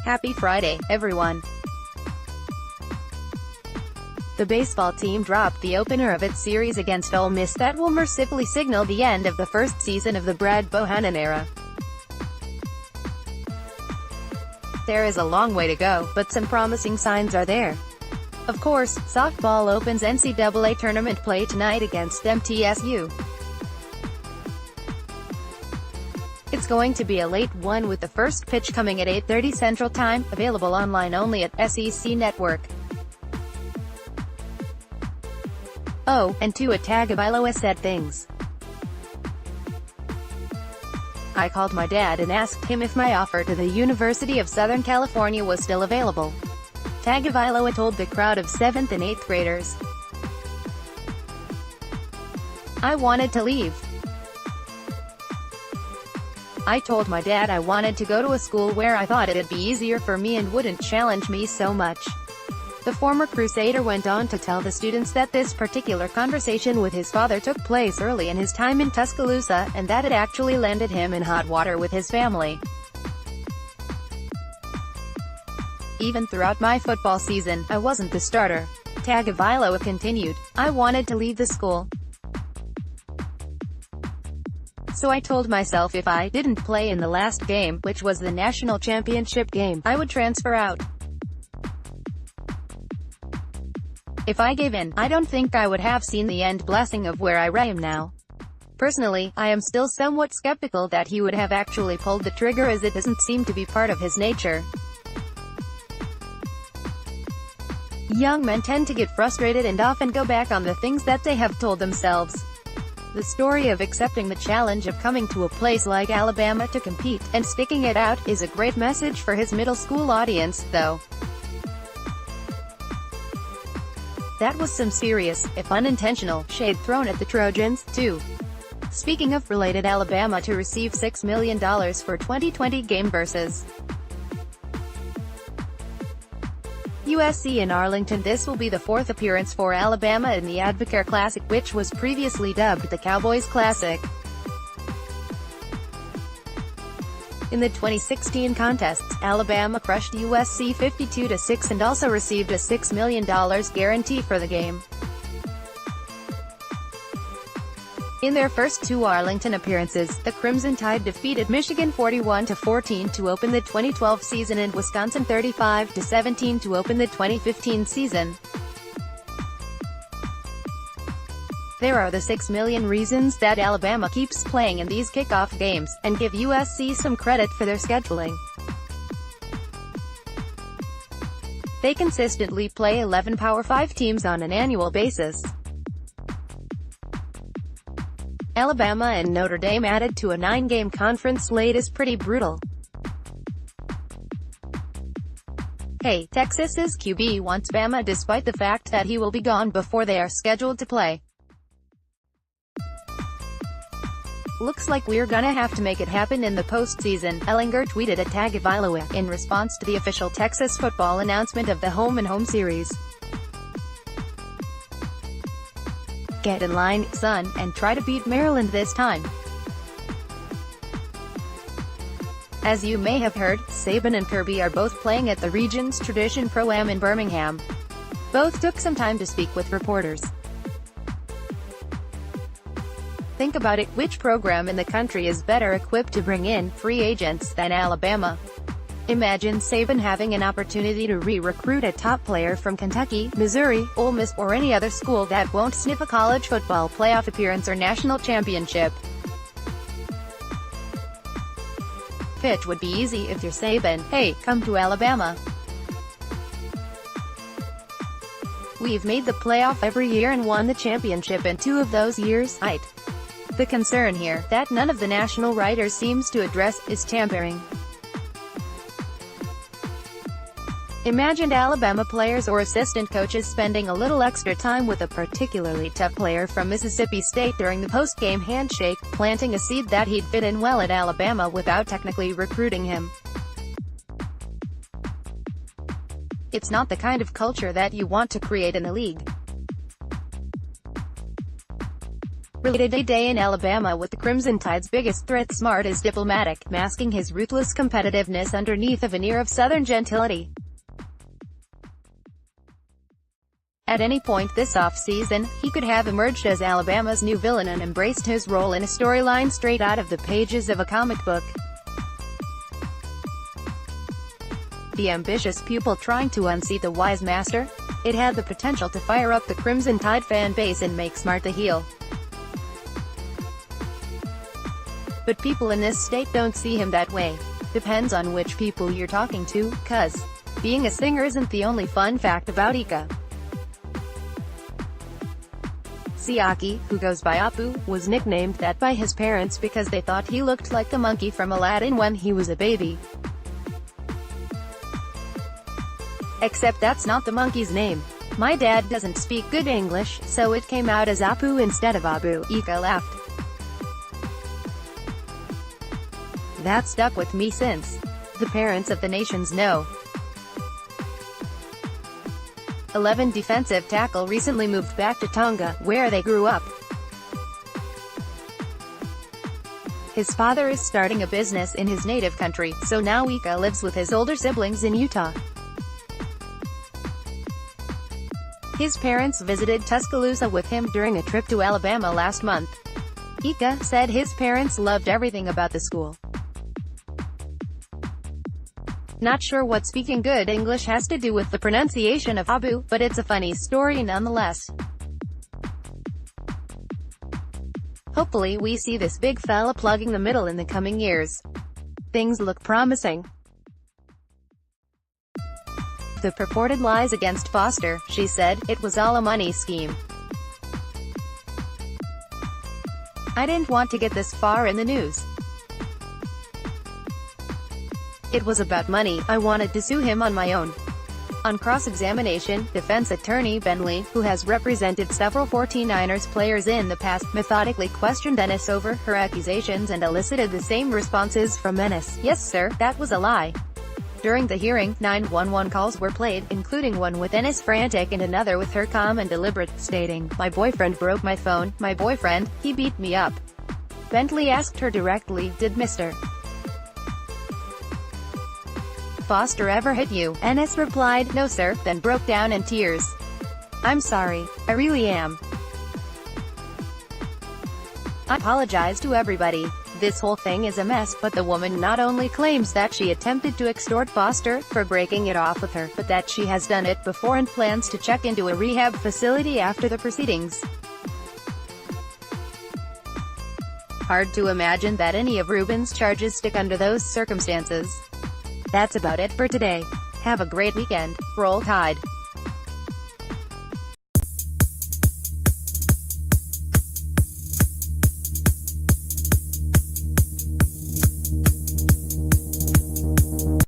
Happy Friday, everyone. The baseball team dropped the opener of its series against Ole Miss that will mercifully signal the end of the first season of the Brad Bohannon era. There is a long way to go, but some promising signs are there. Of course, softball opens NCAA tournament play tonight against MTSU. It's going to be a late one with the first pitch coming at 8:30 Central Time, available online only at SEC Network. Oh, and Tua Tagovailoa said things. I called my dad and asked him if my offer to the University of Southern California was still available. Tagovailoa told the crowd of 7th and 8th graders. I wanted to leave. I told my dad I wanted to go to a school where I thought it'd be easier for me and wouldn't challenge me so much. The former Crusader went on to tell the students that this particular conversation with his father took place early in his time in Tuscaloosa, and that it actually landed him in hot water with his family. Even throughout my football season, I wasn't the starter. Tagovailoa continued. I wanted to leave the school. So I told myself if I didn't play in the last game, which was the national championship game, I would transfer out. If I gave in, I don't think I would have seen the end blessing of where I am now. Personally, I am still somewhat skeptical that he would have actually pulled the trigger, as it doesn't seem to be part of his nature. Young men tend to get frustrated and often go back on the things that they have told themselves. The story of accepting the challenge of coming to a place like Alabama to compete, and sticking it out, is a great message for his middle school audience, though. That was some serious, if unintentional, shade thrown at the Trojans, too. Speaking of related, Alabama to receive $6 million for 2020 game versus USC in Arlington. This will be the fourth appearance for Alabama in the Advocare Classic, which was previously dubbed the Cowboys Classic. In the 2016 contests, Alabama crushed USC 52-6 and also received a $6 million guarantee for the game. In their first two Arlington appearances, the Crimson Tide defeated Michigan 41-14 to open the 2012 season and Wisconsin 35-17 to open the 2015 season. There are the 6 million reasons that Alabama keeps playing in these kickoff games, and give USC some credit for their scheduling. They consistently play 11 Power 5 teams on an annual basis. Alabama and Notre Dame added to a 9-game conference slate is pretty brutal. Hey, Texas's QB wants Bama despite the fact that he will be gone before they are scheduled to play. Looks like we're gonna have to make it happen in the postseason, Ellinger tweeted at Tagovailoa, in response to the official Texas football announcement of the home-and-home series. Get in line, son, and try to beat Maryland this time. As you may have heard, Saban and Kirby are both playing at the region's Tradition Pro-Am in Birmingham. Both took some time to speak with reporters. Think about it, which program in the country is better equipped to bring in free agents than Alabama? Imagine Saban having an opportunity to re-recruit a top player from Kentucky, Missouri, Ole Miss, or any other school that won't sniff a college football playoff appearance or national championship. Pitch would be easy if you're Saban. Hey, come to Alabama. We've made the playoff every year and won the championship in 2 of those years. Right. The concern here, that none of the national writers seems to address, is tampering. Imagine Alabama players or assistant coaches spending a little extra time with a particularly tough player from Mississippi State during the post-game handshake, planting a seed that he'd fit in well at Alabama without technically recruiting him. It's not the kind of culture that you want to create in the league. Related a day in Alabama with the Crimson Tide's biggest threat. Smart is diplomatic, masking his ruthless competitiveness underneath a veneer of Southern gentility. At any point this off-season, he could have emerged as Alabama's new villain and embraced his role in a storyline straight out of the pages of a comic book. The ambitious pupil trying to unseat the wise master? It had the potential to fire up the Crimson Tide fan base and make Smart the heel. But people in this state don't see him that way. Depends on which people you're talking to, cuz being a singer isn't the only fun fact about Ika. Siaki, who goes by Apu, was nicknamed that by his parents because they thought he looked like the monkey from Aladdin when he was a baby. Except that's not the monkey's name. My dad doesn't speak good English, so it came out as Apu instead of Abu. Ika laughed. That stuck with me since. The parents of the nations know. 11 defensive tackle recently moved back to Tonga, where they grew up. His father is starting a business in his native country, so now Ika lives with his older siblings in Utah. His parents visited Tuscaloosa with him during a trip to Alabama last month. Ika said his parents loved everything about the school. Not sure what speaking good English has to do with the pronunciation of Abu, but it's a funny story nonetheless. Hopefully we see this big fella plugging the middle in the coming years. Things look promising. The purported lies against Foster, she said, it was all a money scheme. I didn't want to get this far in the news. It was about money. I wanted to sue him on my own. On cross-examination, defense attorney Bentley, who has represented several 49ers players in the past, methodically questioned Ennis over her accusations and elicited the same responses from Ennis. Yes sir, that was a lie. During the hearing, 911 calls were played, including one with Ennis frantic and another with her calm and deliberate, stating, "My boyfriend broke my phone, my boyfriend, he beat me up." Bentley asked her directly, "Did Mr. Foster ever hit you?" Ennis replied, "No sir," then broke down in tears. "I'm sorry. I really am. I apologize to everybody. This whole thing is a mess," but the woman not only claims that she attempted to extort Foster for breaking it off with her, but that she has done it before and plans to check into a rehab facility after the proceedings. Hard to imagine that any of Rubin's charges stick under those circumstances. That's about it for today. Have a great weekend. Roll Tide.